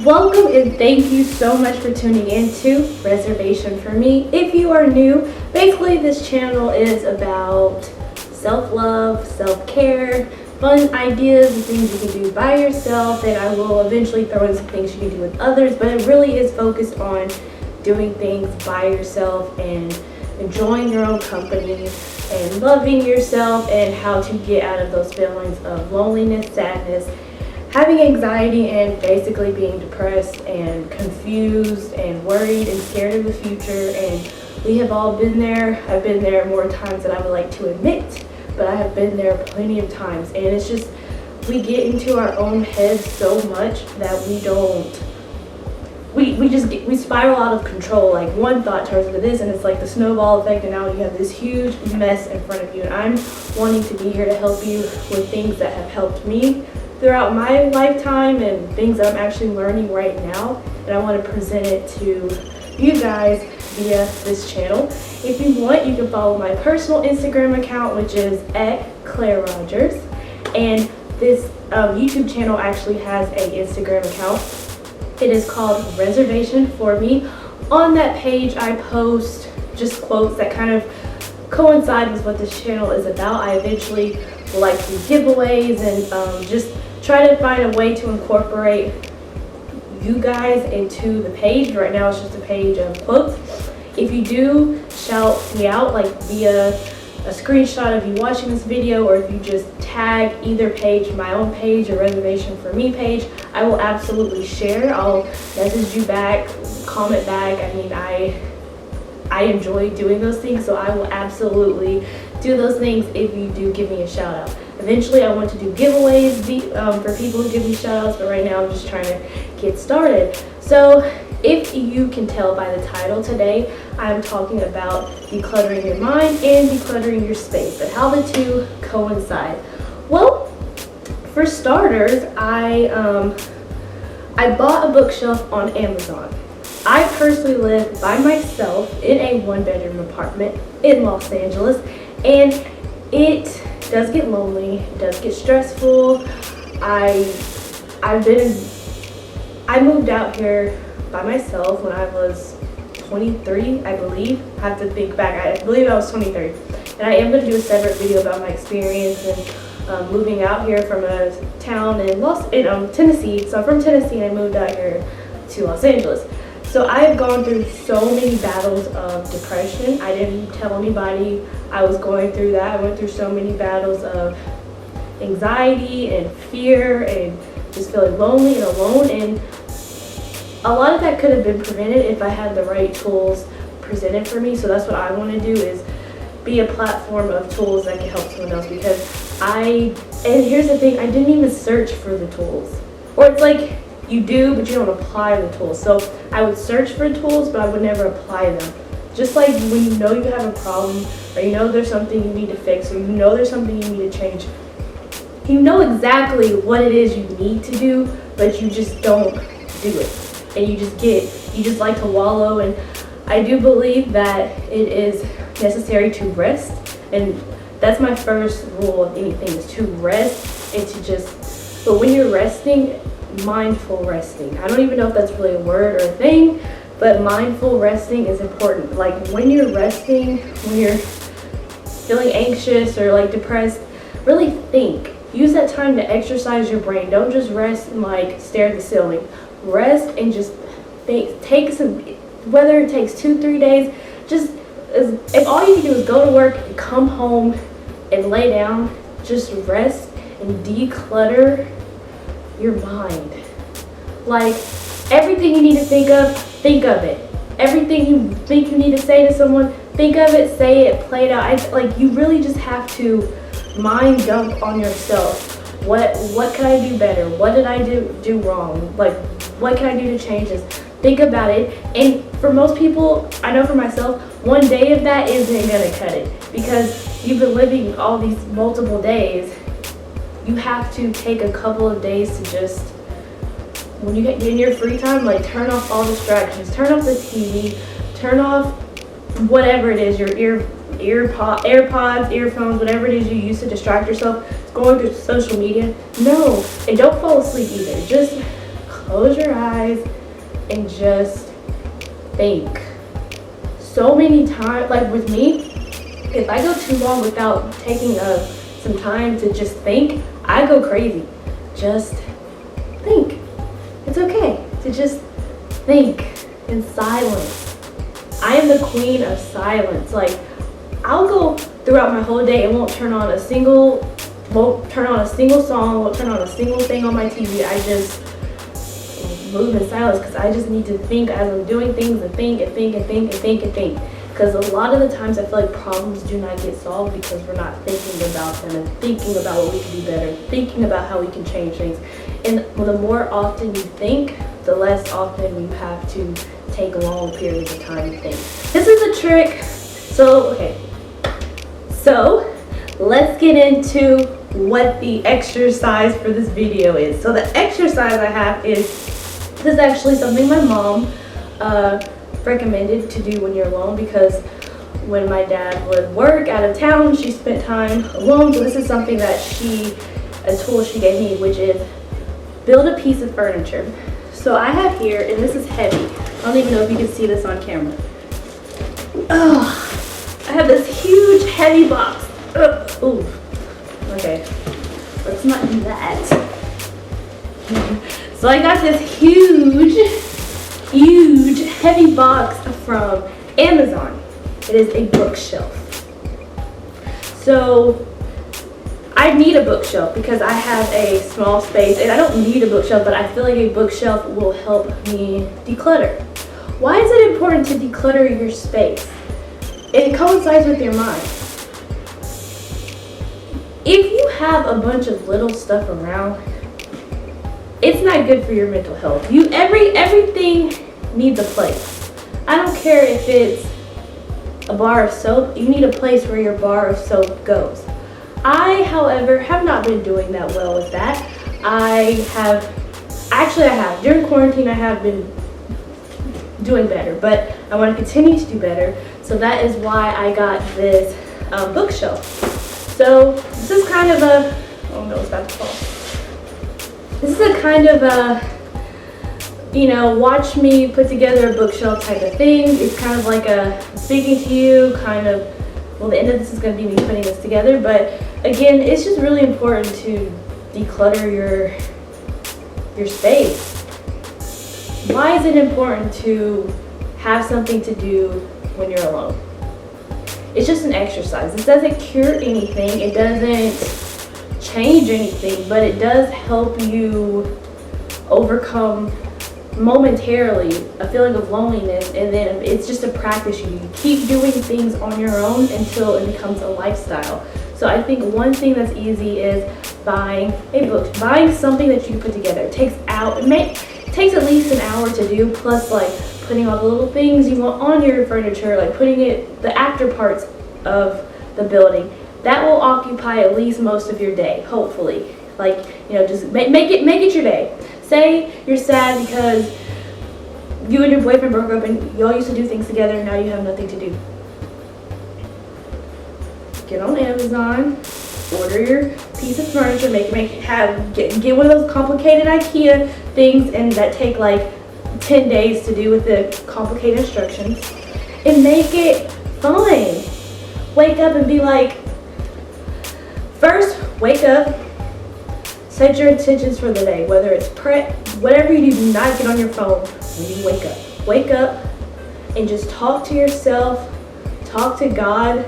Welcome and thank you so much for tuning in to Reservation for Me. If you are new, basically this channel is about self-love, self-care, fun ideas and things you can do by yourself, and I will eventually throw in some things you can do with others, but it really is focused on doing things by yourself and enjoying your own company and loving yourself and how to get out of those feelings of loneliness, sadness, having anxiety, and basically being depressed and confused and worried and scared of the future. And we have all been there. I've been there more times than I would like to admit, but I have been there plenty of times. And it's just, we get into our own heads so much that we spiral out of control. Like one thought turns into this, and it's like the snowball effect, and now you have this huge mess in front of you. And I'm wanting to be here to help you with things that have helped me throughout my lifetime and things that I'm actually learning right now, and I want to present it to you guys via this channel. If you want, you can follow my personal Instagram account, which is @ClaireRogers, and this YouTube channel actually has an Instagram account. It is called Reservation for Me. On that page, I post just quotes that kind of coincide with what this channel is about. I eventually will like to do giveaways and just try to find a way to incorporate you guys into the page. Right now it's just a page of quotes. If you do shout me out, like via a screenshot of you watching this video, or if you just tag either page, my own page or Reservation for Me page, I will absolutely share. I'll message you back, comment back. I mean, I enjoy doing those things, so I will absolutely do those things if you do give me a shout out. Eventually I want to do giveaways for people who give me shout outs, but right now I'm just trying to get started. So if you can tell by the title today, I'm talking about decluttering your mind and decluttering your space and how the two coincide. Well, for starters, I bought a bookshelf on Amazon. I personally live by myself in a one-bedroom apartment in Los Angeles, and it does get lonely, it does get stressful. I moved out here by myself when I was 23, I believe. I have to think back. I believe I was 23. And I am going to do a separate video about my experience and moving out here from a town in Tennessee. So I'm from Tennessee and I moved out here to Los Angeles. So I have gone through so many battles of depression. I didn't tell anybody I was going through that. I went through so many battles of anxiety and fear and just feeling lonely and alone. And a lot of that could have been prevented if I had the right tools presented for me. So that's what I want to do, is be a platform of tools that can help someone else. Because and here's the thing, I didn't even search for the tools. Or it's like, you do, but you don't apply the tools. So I would search for tools, but I would never apply them. Just like when you know you have a problem, or you know there's something you need to fix, or you know there's something you need to change, you know exactly what it is you need to do, but you just don't do it. And you just like to wallow. And I do believe that it is necessary to rest. And that's my first rule of anything, is to rest and to just, but when you're resting, mindful resting. I don't even know if that's really a word or a thing, but mindful resting is important. Like when you're resting, when you're feeling anxious or like depressed, really think. Use that time to exercise your brain. Don't just rest and like stare at the ceiling. Rest and just think. Take some, whether it takes 2-3 days, just if all you can do is go to work and come home and lay down, just rest and declutter your mind. Like everything you need to think of it. Everything you think you need to say to someone, think of it, say it, play it out. Like you really just have to mind dump on yourself. What can I do better? What did I do wrong? Like what can I do to change this? Think about it. And for most people, I know for myself, one day of that isn't gonna cut it, because you've been living all these multiple days. You have to take a couple of days to just, when you get in your free time, like turn off all distractions, turn off the TV, turn off whatever it is, your AirPods, earphones, whatever it is you use to distract yourself, going through social media. No, and don't fall asleep either. Just close your eyes and just think. So many times, like with me, if I go too long without taking some time to just think, I go crazy. Just think. It's okay to just think in silence. I am the queen of silence. Like, I'll go throughout my whole day and won't turn on a single song, won't turn on a single thing on my TV. I just move in silence because I just need to think as I'm doing things, and think and think and think and think and think. Because a lot of the times I feel like problems do not get solved because we're not thinking about them and thinking about what we can do better, thinking about how we can change things. And the more often you think, the less often you have to take long periods of time to think. This is a trick. So let's get into what the exercise for this video is. So the exercise I have this is actually something my mom recommended to do when you're alone, because when my dad would work out of town, she spent time alone. So this is something that a tool she gave me, which is build a piece of furniture. So I have here, and this is heavy. I don't even know if you can see this on camera. I have this huge heavy box. Ooh. Okay, let's not do that. So I got this huge heavy box from Amazon. It is a bookshelf. So I need a bookshelf because I have a small space, and I don't need a bookshelf, but I feel like a bookshelf will help me declutter. Why is it important to declutter your space? It coincides with your mind. If you have a bunch of little stuff around, it's not good for your mental health. Everything needs a place. I don't care if it's a bar of soap, you need a place where your bar of soap goes. I, however, have not been doing that well with that. I have. During quarantine, I have been doing better, but I want to continue to do better. So that is why I got this bookshelf. So this is kind of oh no, it's about to fall. This is a kind of watch me put together a bookshelf type of thing. It's kind of like speaking to you, the end of this is going to be me putting this together, but again, it's just really important to declutter your space. Why is it important to have something to do when you're alone? It's just an exercise. It doesn't cure anything. It doesn't change anything, but it does help you overcome momentarily a feeling of loneliness, and then it's just a practice. You keep doing things on your own until it becomes a lifestyle. So I think one thing that's easy is buying a book, buying something that you can put together. It takes at least an hour to do, plus like putting all the little things you want on your furniture, like putting the after parts of the building. That will occupy at least most of your day, hopefully. Like, just make it your day. Say you're sad because you and your boyfriend broke up and y'all used to do things together and now you have nothing to do. Get on Amazon, order your piece of furniture, get one of those complicated IKEA things and that take like 10 days to do with the complicated instructions, and make it fun. Wake up and be like, first, wake up, set your intentions for the day, whether it's whatever you do not get on your phone when you wake up. Wake up and just talk to yourself, talk to God,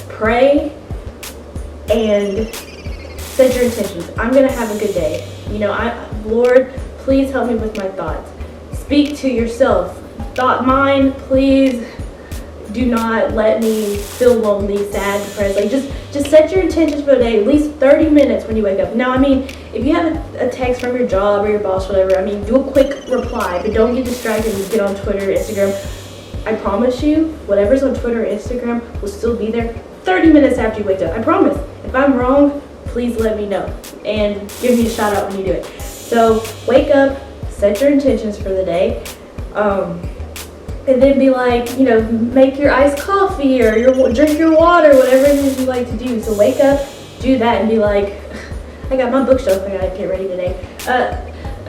pray, and set your intentions. I'm gonna have a good day. Lord, please help me with my thoughts. Speak to yourself. Mine, please do not let me feel lonely, sad, depressed. Like just set your intentions for the day, at least 30 minutes when you wake up. Now, if you have a text from your job or your boss, whatever, do a quick reply, but don't get distracted and get on Twitter or Instagram. I promise you, whatever's on Twitter or Instagram will still be there 30 minutes after you wake up. I promise. If I'm wrong, please let me know and give me a shout out when you do it. So wake up, set your intentions for the day, and then be like, make your iced coffee or drink your water, whatever it is you like to do. So wake up, do that, and be like, I got my bookshelf I gotta get ready today.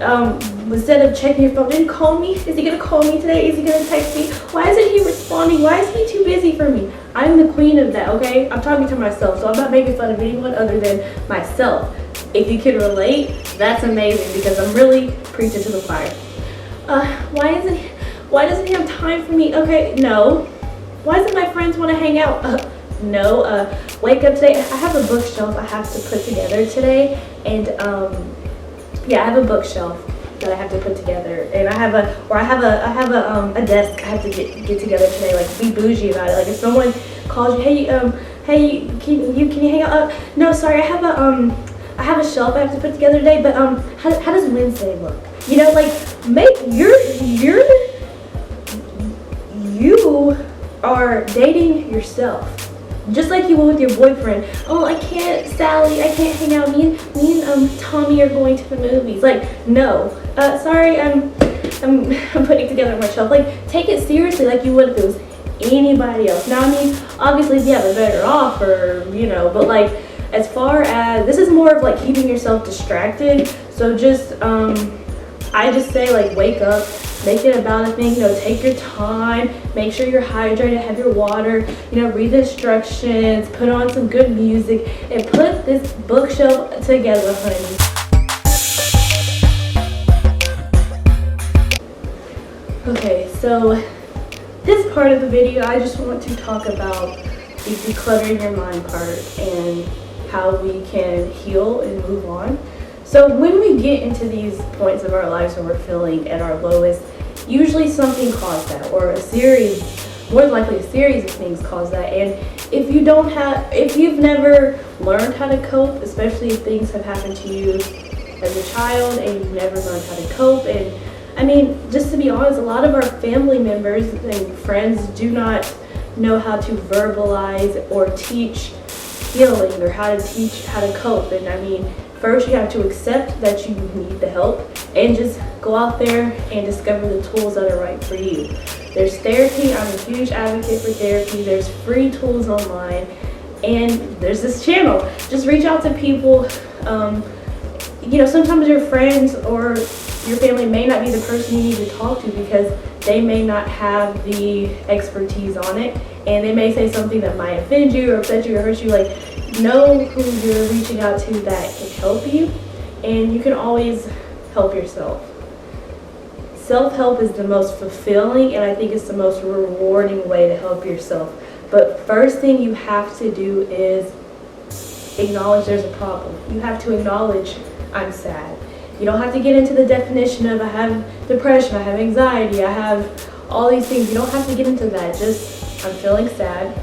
instead of checking your phone, did he call me? Is he gonna call me today? Is he gonna text me? Why isn't he responding? Why is he too busy for me? I'm the queen of that, okay? I'm talking to myself, so I'm not making fun of anyone other than myself. If you can relate, that's amazing, because I'm really preaching to the choir. Why doesn't he have time for me? Okay, no. Why doesn't my friends want to hang out? No. Wake up today. I have a bookshelf I have to put together today, and yeah, I have a bookshelf that I have to put together, and I have a desk I have to get together today. Like, be bougie about it. Like, if someone calls you, hey, can you hang out? No, sorry, I have a shelf I have to put together today. But how does Wednesday look? You know, like, you are dating yourself. Just like you would with your boyfriend. Oh, Sally, I can't hang out. Me and Tommy are going to the movies. Like, no. Sorry, I'm putting together my shelf. Like, take it seriously like you would if it was anybody else. Now, I mean, obviously, yeah, they're better off, or, you know, but like, as far as, this is more of like keeping yourself distracted. So just, I just say, like, wake up. Make it about a thing, you know, take your time, make sure you're hydrated, have your water, you know, read the instructions, put on some good music, and put this bookshelf together, honey. Okay, so this part of the video, I just want to talk about the decluttering your mind part and how we can heal and move on. So when we get into these points of our lives where we're feeling at our lowest, usually something caused that, or more than likely a series of things cause that. And if you've never learned how to cope, especially if things have happened to you as a child and you've never learned how to cope, and I mean, just to be honest, a lot of our family members and friends do not know how to verbalize or teach healing, or how to teach how to cope. And I mean, first you have to accept that you need the help, and just go out there and discover the tools that are right for you. There's therapy. I'm a huge advocate for therapy. There's free tools online, and there's this channel. Just reach out to people. You know, sometimes your friends or your family may not be the person you need to talk to, because they may not have the expertise on it, and they may say something that might offend you or upset you or hurt you. Like, know who you're reaching out to that can help you, and you can always help yourself. Self-help is the most fulfilling, and I think it's the most rewarding way to help yourself. But first thing you have to do is acknowledge there's a problem. You have to acknowledge, I'm sad. You don't have to get into the definition of I have depression, I have anxiety, I have all these things. You don't have to get into that. Just, I'm feeling sad,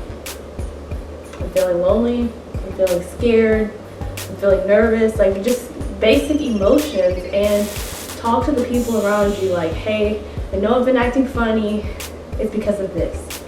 I'm feeling lonely, I'm feeling scared, I'm feeling nervous, like just basic emotions. And talk to the people around you like, hey, I know I've been acting funny, it's because of this.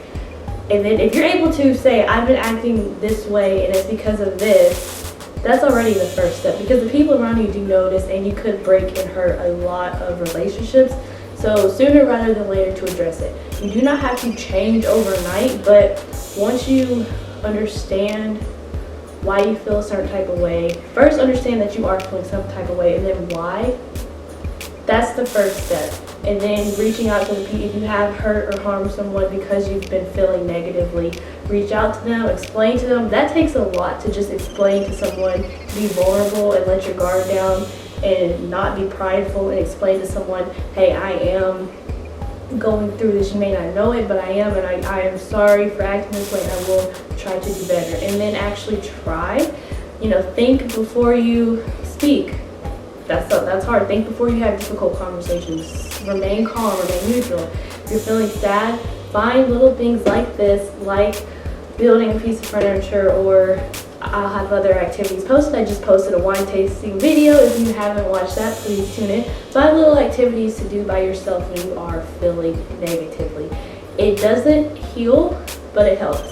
And then if you're able to say, I've been acting this way and it's because of this, that's already the first step, because the people around you do notice, and you could break and hurt a lot of relationships. So sooner rather than later to address it. You do not have to change overnight, but once you understand why you feel a certain type of way, first understand that you are feeling some type of way, and then why. That's the first step. And then reaching out to the people. If you have hurt or harmed someone because you've been feeling negatively, reach out to them, explain to them. That takes a lot, to just explain to someone, be vulnerable and let your guard down and not be prideful, and explain to someone, hey, I am going through this. You may not know it, but I am, and I am sorry for acting this way, and I will try to do better. And then actually try, think before you speak. That's hard. Think before you have difficult conversations. Remain calm, remain neutral. If you're feeling sad, find little things like this, like building a piece of furniture, or I'll have other activities posted. I just posted a wine tasting video. If you haven't watched that, please tune in. Find little activities to do by yourself when you are feeling negatively. It doesn't heal, but it helps.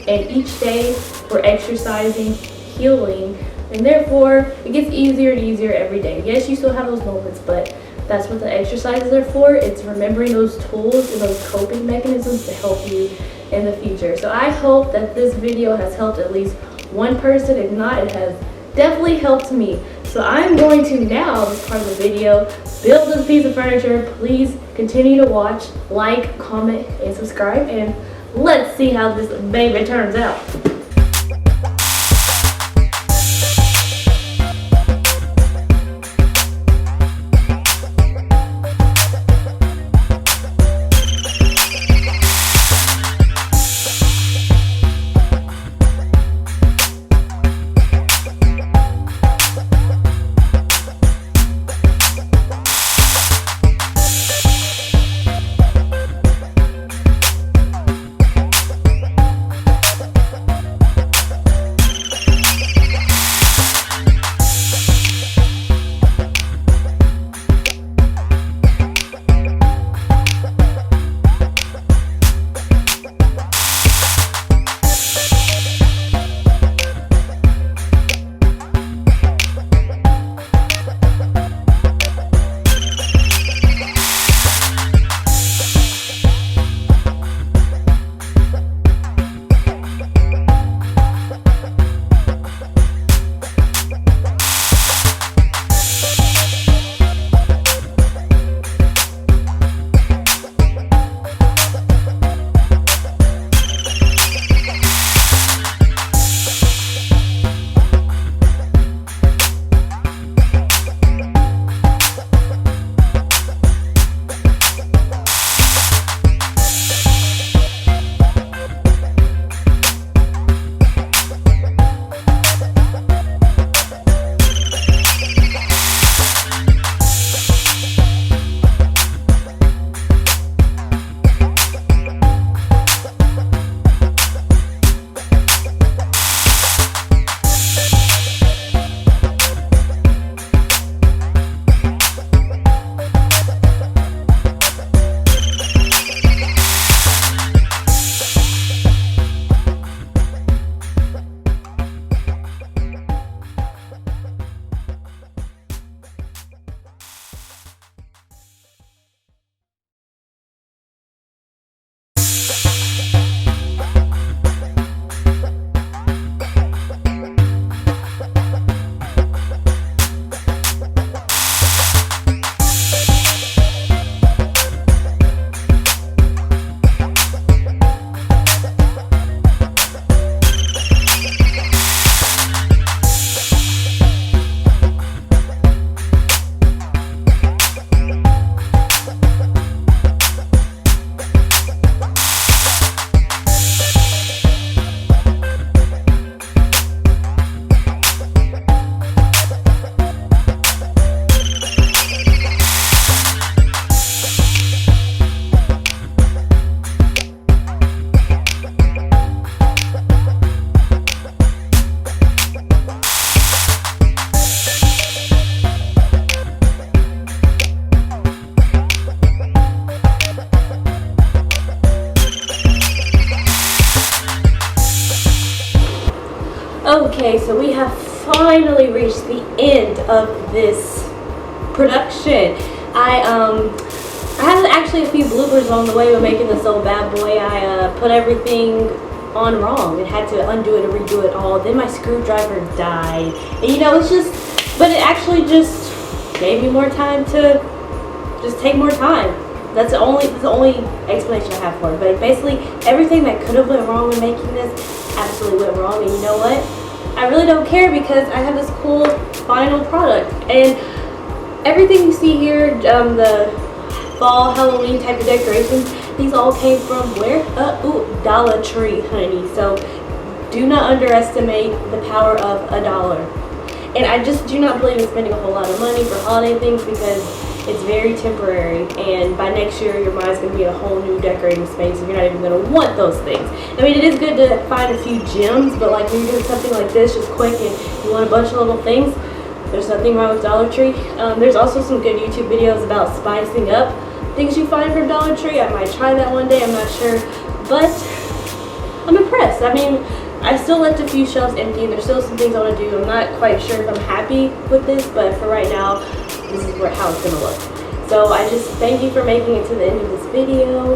And each day we're exercising, healing, and therefore it gets easier and easier every day. Yes, you still have those moments, but that's what the exercises are for. It's remembering those tools and those coping mechanisms to help you in the future. So I hope that this video has helped at least one person. If not, it has definitely helped me. So I'm going to now, as part of the video, build this piece of furniture. Please continue to watch, like, comment, and subscribe, and let's see how this baby turns out. Okay, so we have finally reached the end of this production. I had actually a few bloopers along the way with making this old bad boy. I put everything on wrong and had to undo it and redo it all. Then my screwdriver died. And you know, it's just, but it actually just gave me more time to just take more time. That's the only explanation I have for it. But basically, everything that could have went wrong in making this absolutely went wrong. And you know what? I really don't care because I have this cool final product. And everything you see here, the fall Halloween type of decorations, these all came from where? Dollar Tree, honey. So do not underestimate the power of $1. And I just do not believe in spending a whole lot of money for holiday things because it's very temporary, and by next year your mind's going to be in a whole new decorating space and you're not even going to want those things. I mean, it is good to find a few gems, but like when you're doing something like this just quick and you want a bunch of little things, there's nothing wrong with Dollar Tree. There's also some good YouTube videos about spicing up things you find from Dollar Tree. I might try that one day, I'm not sure, but I'm impressed. I mean, I still left a few shelves empty and there's still some things I want to do. I'm not quite sure if I'm happy with this, but for right now, this is how it's going to look. So I just thank you for making it to the end of this video.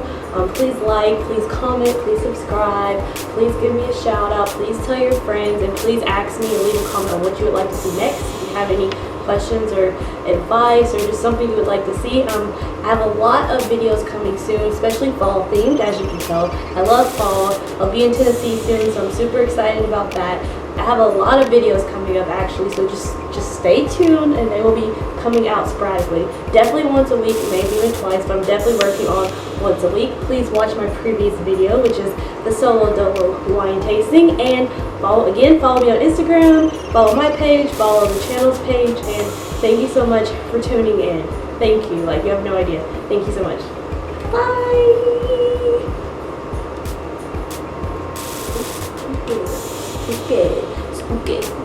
Please like, please comment, please subscribe, please give me a shout out, please tell your friends, and please ask me and leave a comment on what you would like to see next. If you have any questions or advice or just something you would like to see. I have a lot of videos coming soon, especially fall themed, as you can tell. I love fall. I'll be in Tennessee soon, so I'm super excited about that. I have a lot of videos coming up actually, so just stay tuned, and they will be coming out sporadically. Definitely once a week, maybe even twice, but I'm definitely working on once a week. Please watch my previous video, which is the solo dolo wine tasting, and follow me on Instagram, follow my page, follow the channel's page, and thank you so much for tuning in. Thank you, like you have no idea. Thank you so much. Bye! Okay. Okay.